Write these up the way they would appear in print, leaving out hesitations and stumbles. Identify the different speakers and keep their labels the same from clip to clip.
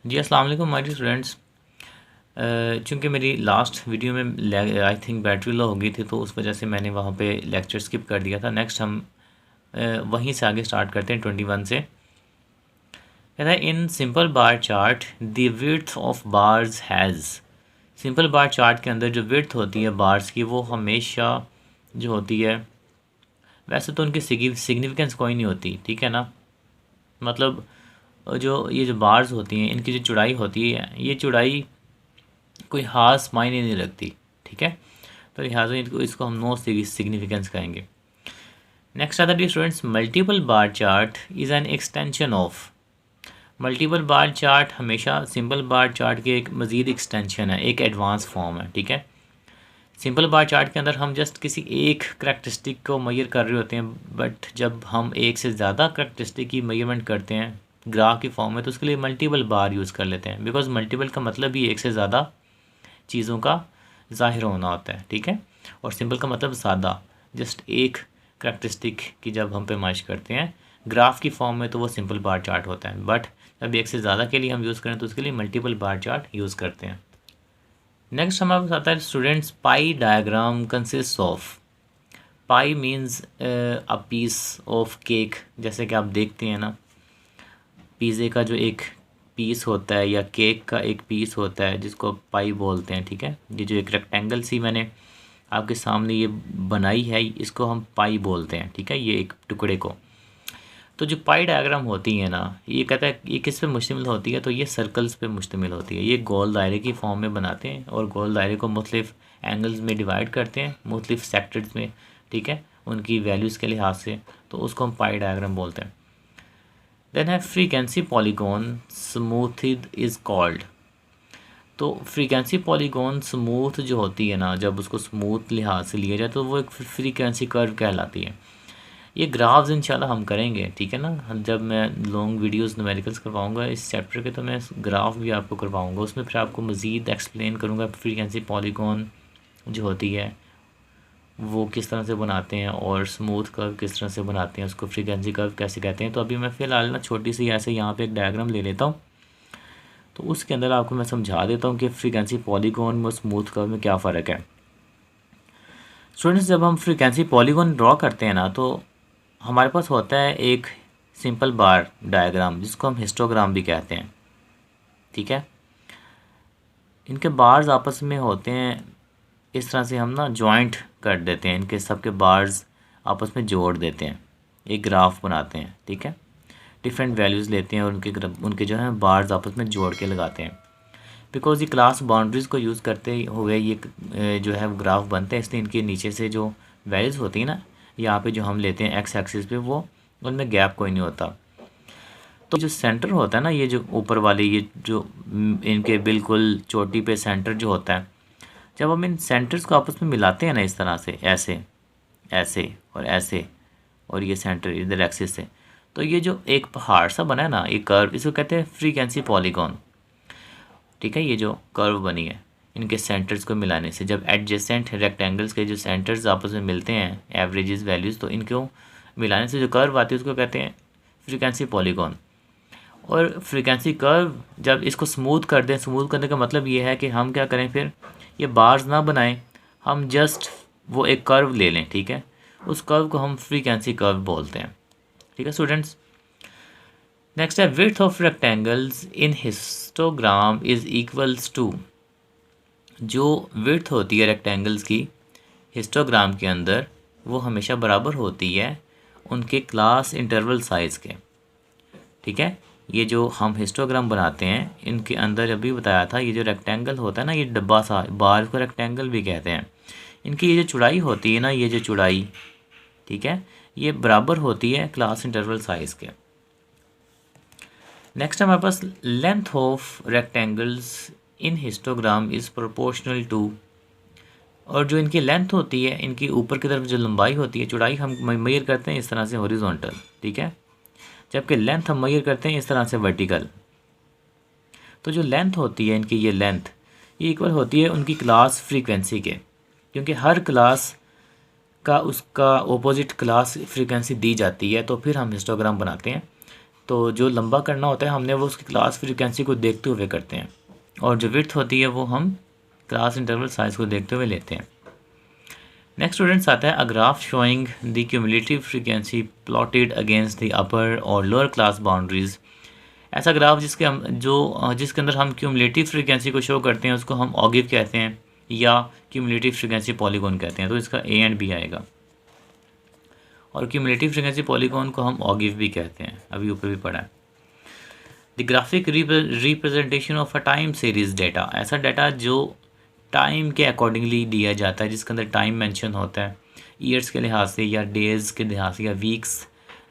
Speaker 1: जी अस्सलाम वालेकुम my dear students. चूँकि मेरी लास्ट वीडियो में आई थिंक बैटरी लो हो गई थी, तो उस वजह से मैंने वहाँ पे लेक्चर स्किप कर दिया था। नेक्स्ट हम वहीं से आगे स्टार्ट करते हैं 21 से। कहता है in simple bar chart the width of bars has. Simple bar chart के अंदर जो विड्थ होती है बार्स की, वो हमेशा जो होती है, वैसे तो उनकी सिग्निफिकेंस कोई नहीं होती, ठीक है ना। मतलब जो ये जो बार्स होती हैं, इनकी जो चौड़ाई होती है, ये चौड़ाई कोई ख़ास मायने नहीं रखती, ठीक है। तो लिहाजा इसको हम नो सिग्निफिकेंस कहेंगे। नेक्स्ट आता है students, multiple bar chart is an extension of. Multiple bar chart हमेशा सिंपल बार चार्ट के एक मज़ीद एक्सटेंशन है, एक एडवांस फॉर्म है, ठीक है। सिंपल बार चार्ट के अंदर हम जस्ट किसी एक करेक्टरिस्टिक को मेजर कर रहे होते हैं, बट जब हम एक से ज़्यादा करेक्टरिस्टिक की मेजरमेंट करते हैं ग्राफ की फॉर्म में, तो उसके लिए मल्टीपल बार यूज़ कर लेते हैं, बिकॉज मल्टीपल का मतलब ही एक से ज़्यादा चीज़ों का ज़ाहिर होना होता है, ठीक है। और सिंपल का मतलब सादा, जस्ट एक करेक्टरिस्टिक की जब हम पैमाइश करते हैं ग्राफ की फॉर्म में, तो वो सिंपल बार चार्ट होता है। बट जब एक से ज़्यादा के लिए हम यूज़ करें तो उसके लिए मल्टीपल बार चार्ट यूज़ करते हैं। नेक्स्ट हमारे पास आता है students, pie diagram consist of. Pie means a piece of cake. जैसे कि आप देखते हैं ना, पिज़्ज़े का जो एक पीस होता है या केक का एक पीस होता है जिसको पाई बोलते हैं, ठीक है। ये जो एक रेक्टेंगल सी मैंने आपके सामने ये बनाई है, इसको हम पाई बोलते हैं, ठीक है, ये एक टुकड़े को। तो जो पाई डायग्राम होती है ना, ये कहता है ये किस पे मुश्तमिल होती है, तो ये सर्कल्स पे मुश्तमिल होती है। ये गोल दायरे की फॉर्म में बनाते हैं और गोल दायरे को मुख्तलिफ एंगल्स में डिवाइड करते हैं, मुख्तलिफ सेक्टर्स में, ठीक है, उनकी वैल्यूज़ के लिहाज से, तो उसको हम पाई डायग्राम बोलते हैं। देन है फ्रीक्वेंसी पॉलीगॉन स्मूथिड इज़ कॉल्ड। तो फ्रीक्वेंसी पॉलीगॉन स्मूथ जो होती है ना, जब उसको स्मूथ लिहाज से लिया जाए तो वो एक फ्रीक्वेंसी कर्व कहलाती है। ये ग्राफ्स इंशाल्लाह हम करेंगे, ठीक है ना। जब मैं लॉन्ग वीडियोस न्यूमेरिकल्स करवाऊंगा इस चैप्टर के, तो मैं ग्राफ भी आपको करवाऊंगा, उसमें फिर आपको मज़ीद एक्सप्लेन करूंगा फ्रीक्वेंसी पॉलीगॉन जो होती है वो किस तरह से बनाते हैं और स्मूथ कर्व किस तरह से बनाते हैं, उसको फ्रीक्वेंसी कर्व कैसे कहते हैं। तो अभी मैं फ़िलहाल ना छोटी सी ऐसे यहाँ पे एक डायग्राम ले लेता हूँ, तो उसके अंदर आपको मैं समझा देता हूँ कि फ्रीक्वेंसी पॉलीगॉन में और स्मूथ कर्व में क्या फ़र्क है। स्टूडेंट्स, जब हम फ्रीक्वेंसी पॉलीगॉन ड्रॉ करते हैं ना, तो हमारे पास होता है एक सिंपल बार डायग्राम जिसको हम हिस्टोग्राम भी कहते हैं, ठीक है। इनके बार्स आपस में होते हैं इस तरह से, हम ना जॉइंट कर देते हैं, इनके सब के बार्स आपस में जोड़ देते हैं, एक ग्राफ बनाते हैं, ठीक है। डिफरेंट वैल्यूज़ लेते हैं और उनके जो है बार्स आपस में जोड़ के लगाते हैं। बिकॉज ये क्लास बाउंड्रीज़ को यूज़ करते हुए ये जो है ग्राफ बनते हैं, इसलिए इनके नीचे से जो वैल्यूज़ होती है ना, यहाँ पे जो हम लेते हैं एक्स एक्सिस पे, वो उनमें गैप कोई नहीं होता। तो जो सेंटर होता है ना, ये जो ऊपर वाले ये जो इनके बिल्कुल चोटी पे सेंटर जो होता है, जब हम इन सेंटर्स को आपस में मिलाते हैं ना इस तरह से, ऐसे ऐसे और ऐसे, और ये सेंटर इधर एक्सिस से, तो ये जो एक पहाड़ सा बना है ना, ये कर्व, इसको कहते हैं फ्रीक्वेंसी पॉलीगॉन, ठीक है। ये जो कर्व बनी है इनके सेंटर्स को मिलाने से, जब एडजेसेंट रेक्टेंगल्स के जो सेंटर्स आपस में मिलते हैं एवरेजेस वैल्यूज़, तो इनको मिलाने से जो कर्व आती है उसको कहते हैं फ्रीक्वेंसी पॉलीगॉन। और फ्रीक्वेंसी कर्व जब इसको स्मूथ कर दें, स्मूथ करने का मतलब ये है कि हम क्या करें, फिर ये बार्स ना बनाएं, हम जस्ट वो एक कर्व ले लें, ठीक है। उस कर्व को हम फ्रीक्वेंसी कर्व बोलते हैं, ठीक है स्टूडेंट्स। नेक्स्ट है width of rectangles in histogram is equals to. जो विड्थ होती है रेक्टेंगल्स की हिस्टोग्राम के अंदर, वो हमेशा बराबर होती है उनके क्लास इंटरवल साइज़ के, ठीक है। ये जो हम हिस्टोग्राम बनाते हैं इनके अंदर अभी बताया था, ये जो रेक्टेंगल होता है ना, ये डब्बा सा बार को रेक्टेंगल भी कहते हैं। इनकी ये जो चौड़ाई होती है ना, ये जो चौड़ाई, ठीक है, ये बराबर होती है क्लास इंटरवल साइज़ के। नेक्स्ट हमारे पास length of rectangles in histogram is proportional to. और जो इनकी लेंथ होती है, इनकी ऊपर की तरफ जो लंबाई होती है, चौड़ाई हम मेजर करते हैं इस तरह से हॉरिजॉन्टल, ठीक है, जबकि लेंथ हम मेजर करते हैं इस तरह से वर्टिकल। तो जो लेंथ होती है इनकी, ये लेंथ ये इक्वल होती है उनकी क्लास फ्रीक्वेंसी के, क्योंकि हर क्लास का उसका ओपोजिट क्लास फ्रीक्वेंसी दी जाती है, तो फिर हम हिस्टोग्राम बनाते हैं। तो जो लंबा करना होता है हमने वो उसकी क्लास फ्रीक्वेंसी को देखते हुए करते हैं, और जो विड्थ होती है वो हम क्लास इंटरवल साइज को देखते हुए लेते हैं। नेक्स्ट स्टूडेंट्स आता है a graph showing the cumulative frequency plotted against the upper और लोअर क्लास बाउंड्रीज। ऐसा ग्राफ जिसके अंदर हम क्यूमुलेटिव फ्रीक्वेंसी को शो करते हैं उसको हम ऑगिव कहते हैं या क्यूमुलेटिव फ्रीक्वेंसी पॉलीगॉन कहते हैं। तो इसका ए एंड बी आएगा, और क्यूमुलेटिव फ्रीक्वेंसी पॉलीगॉन को हम ऑगिव भी कहते हैं, अभी ऊपर भी पढ़ा है। The graphic representation of a time series data, ऐसा डाटा जो टाइम के अकॉर्डिंगली दिया जाता है, जिसके अंदर टाइम मेंशन होता है ईयर्स के लिहाज से या डेज़ के लिहाज से या वीक्स,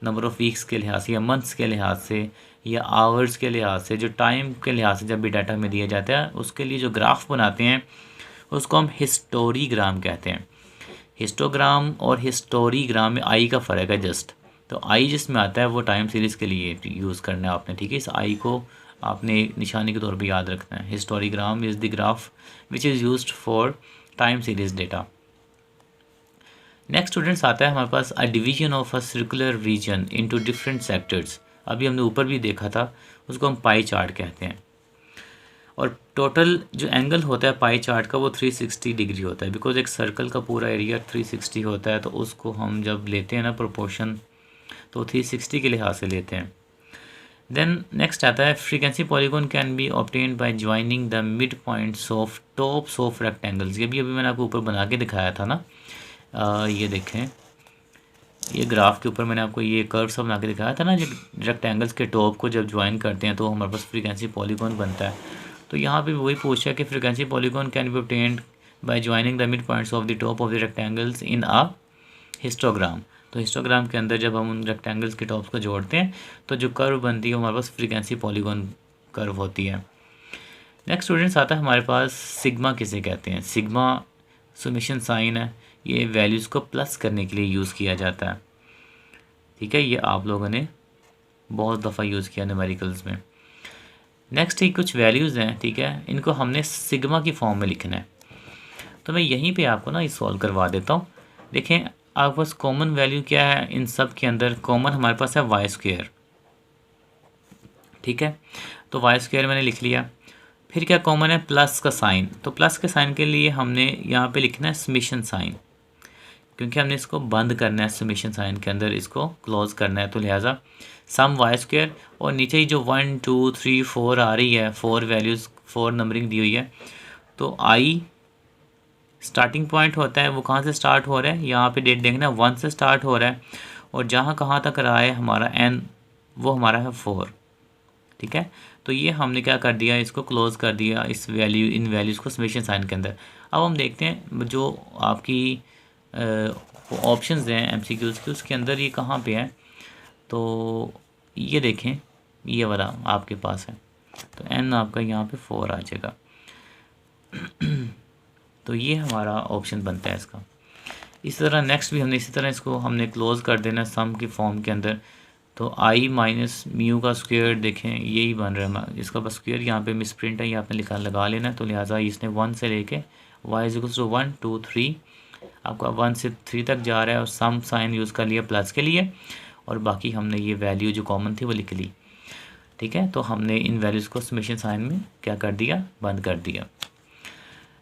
Speaker 1: नंबर ऑफ़ वीक्स के लिहाज से या मंथ्स के लिहाज से या आवर्स के लिहाज से, जो टाइम के लिहाज से जब भी डाटा में दिया जाता है उसके लिए जो ग्राफ बनाते हैं उसको हम हिस्टोरीग्राम कहते हैं। हिस्टोग्राम और हिस्टोरीग्राम में आई का फ़र्क है जस्ट। तो आई जिसमें आता है वो टाइम सीरीज़ के लिए यूज़ करना है आपने, ठीक है। इस आई को आपने निशानी के तौर पे याद रखना है। Historigram is the graph which is used for time series data. Next students आता है हमारे पास a division of a circular region into different sectors. अभी हमने ऊपर भी देखा था, उसको हम पाई चार्ट कहते हैं। और टोटल जो एंगल होता है पाई चार्ट का वो 360 डिग्री होता है, बिकॉज एक सर्कल का पूरा एरिया 360 होता है, तो उसको हम जब लेते हैं ना प्रोपोर्शन तो 360 के लिहाज से लेते हैं। देन नेक्स्ट आता है frequency polygon can be obtained by joining the mid points of tops of rectangles. ये भी अभी मैंने आपको ऊपर बना के दिखाया था ना, ये देखें, ये ग्राफ के ऊपर मैंने आपको ये कर्व सब बना के दिखाया था ना, जो रेक्टेंगल्स के टॉप को जब ज्वाइन करते हैं तो हमारे पास फ्रीक्वेंसी पॉलीगॉन बनता है। तो यहाँ पे वही पूछा है कि frequency polygon can be obtained by joining the mid points of the top of the rectangles in a histogram. तो हिस्टोग्राम के अंदर जब हम उन रेक्टेंगल्स के टॉप्स को जोड़ते हैं तो जो कर्व बनती है हमारे पास फ्रीक्वेंसी पॉलीगॉन कर्व होती है। नेक्स्ट स्टूडेंट्स आता है हमारे पास सिग्मा किसे कहते हैं। सिग्मा समेशन साइन है, ये वैल्यूज़ को प्लस करने के लिए यूज़ किया जाता है, ठीक है। ये आप लोगों ने बहुत दफ़ा यूज़ किया न्यूमेरिकल्स में। नेक्स्ट ही कुछ वैल्यूज़ हैं, ठीक है, इनको हमने सिग्मा की फॉर्म में लिखना है। तो मैं यहीं पे आपको ना ये सॉल्व करवा देता हूँ। देखें आपके पास कॉमन वैल्यू क्या है इन सब के अंदर, कॉमन हमारे पास है वाई स्क्वायर, ठीक है। तो वाई स्क्वायर मैंने लिख लिया। फिर क्या कॉमन है, प्लस का साइन। तो प्लस के साइन के लिए हमने यहाँ पे लिखना है समेशन साइन, क्योंकि हमने इसको बंद करना है समेशन साइन के अंदर, इसको क्लोज करना है। तो लिहाजा सम वाई स्क्वायर, और नीचे ही जो 1 2 3 4 आ रही है, 4 वैल्यूज़ 4 नंबरिंग दी हुई है, तो आई स्टार्टिंग पॉइंट होता है वो कहाँ से स्टार्ट हो रहा है, यहाँ पे डेट देखना 1 से स्टार्ट हो रहा है, और जहाँ कहाँ तक रहा है हमारा n वो हमारा है 4, ठीक है। तो ये हमने क्या कर दिया, इसको क्लोज कर दिया इस वैल्यू इन वैल्यूज़ को समेशन साइन के अंदर। अब हम देखते हैं जो आपकी ऑप्शंस हैं MCQs के, उसके अंदर ये कहाँ पे है। तो ये देखें, ये वाला आपके पास है, तो n आपका यहाँ पे 4 आ जाएगा। तो ये हमारा ऑप्शन बनता है इसका। इसी तरह नेक्स्ट भी हमने इसी तरह इसको हमने क्लोज कर देना सम की फॉर्म के अंदर। तो आई माइनस म्यू का स्क्वायर देखें यही बन रहा है, इसका बस स्क्वायर यहाँ पे मिसप्रिंट है, ये आपने लगा लेना है। तो लिहाजा इसने 1 से लेके वाई इज इक्वल्स टू 1 2 3 आपका 1 से 3 तक जा रहा है, और सम साइन यूज़ कर लिया प्लस के लिए, और बाकी हमने ये वैल्यू जो कॉमन थी वो लिख ली, ठीक है। तो हमने इन वैल्यूज़ को समेशन साइन में क्या कर दिया, बंद कर दिया।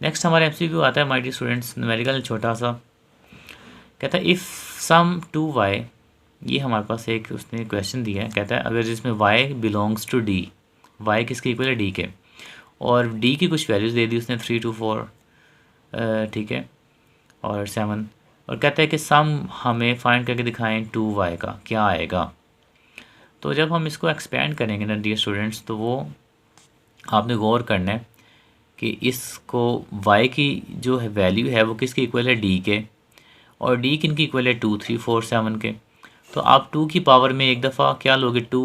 Speaker 1: नेक्स्ट हमारे MCQ आता है माय डियर स्टूडेंट्स, न्यूमेरिकल छोटा सा, कहता है इफ़ सम 2y, ये हमारे पास एक उसने क्वेश्चन दिया है, कहता है अगर जिसमें y belongs to d, y किसके इक्वल है, d के, और d की कुछ वैल्यूज़ दे दी उसने 3 2 4, ठीक है, और 7, और कहता है कि सम हमें फाइंड करके दिखाएं 2y का क्या आएगा। तो जब हम इसको एक्सपेंड करेंगे ना डियर स्टूडेंट्स, तो वो आपने गौर करना है कि इसको y की जो है वैल्यू है वो किसके इक्वल है, d के, और d किन की इक्वल है 2 3 4 7 के। तो आप 2 की पावर में एक दफ़ा क्या लोगे 2,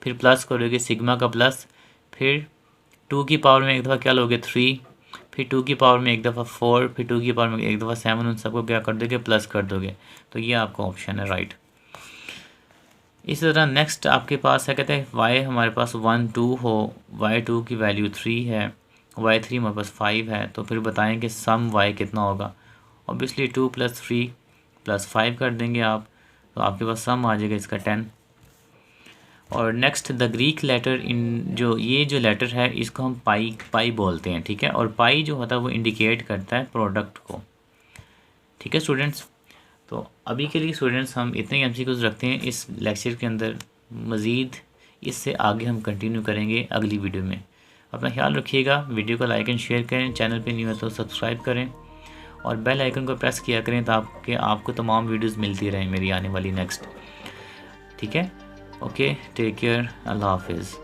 Speaker 1: फिर प्लस करोगे सिग्मा का प्लस, फिर 2 की पावर में एक दफ़ा क्या लोगे 3, फिर 2 की पावर में एक दफ़ा 4, फिर 2 की पावर में एक दफ़ा 7, उन सबको क्या कर दोगे, प्लस कर दोगे। तो ये आपका ऑप्शन है राइट। इसी तरह नेक्स्ट आपके पास है, कहते हैं y हमारे पास 1 2 हो, y2 की वैल्यू 3 है, y3 हमारे पास 5 है, तो फिर बताएं कि सम y कितना होगा। ऑब्वियसली 2 + 3 + 5 कर देंगे आप, तो आपके पास सम आ जाएगा इसका 10। और नेक्स्ट द ग्रीक लेटर इन ये जो लेटर है इसको हम पाई बोलते हैं, ठीक है। और पाई जो होता है वो इंडिकेट करता है प्रोडक्ट को, ठीक है स्टूडेंट्स। तो अभी के लिए स्टूडेंट्स हम इतने एमसीक्यूज रखते हैं इस लेक्चर के अंदर। मज़ीद इससे आगे हम कंटिन्यू करेंगे अगली वीडियो में। अपना ख्याल रखिएगा, वीडियो को लाइक एंड शेयर करें, चैनल पे न्यू है तो सब्सक्राइब करें और बेल आइकन को प्रेस किया करें ताकि आपको तमाम वीडियोस मिलती रहें मेरी आने वाली नेक्स्ट, ठीक है। ओके, टेक केयर, अल्लाह हाफिज़।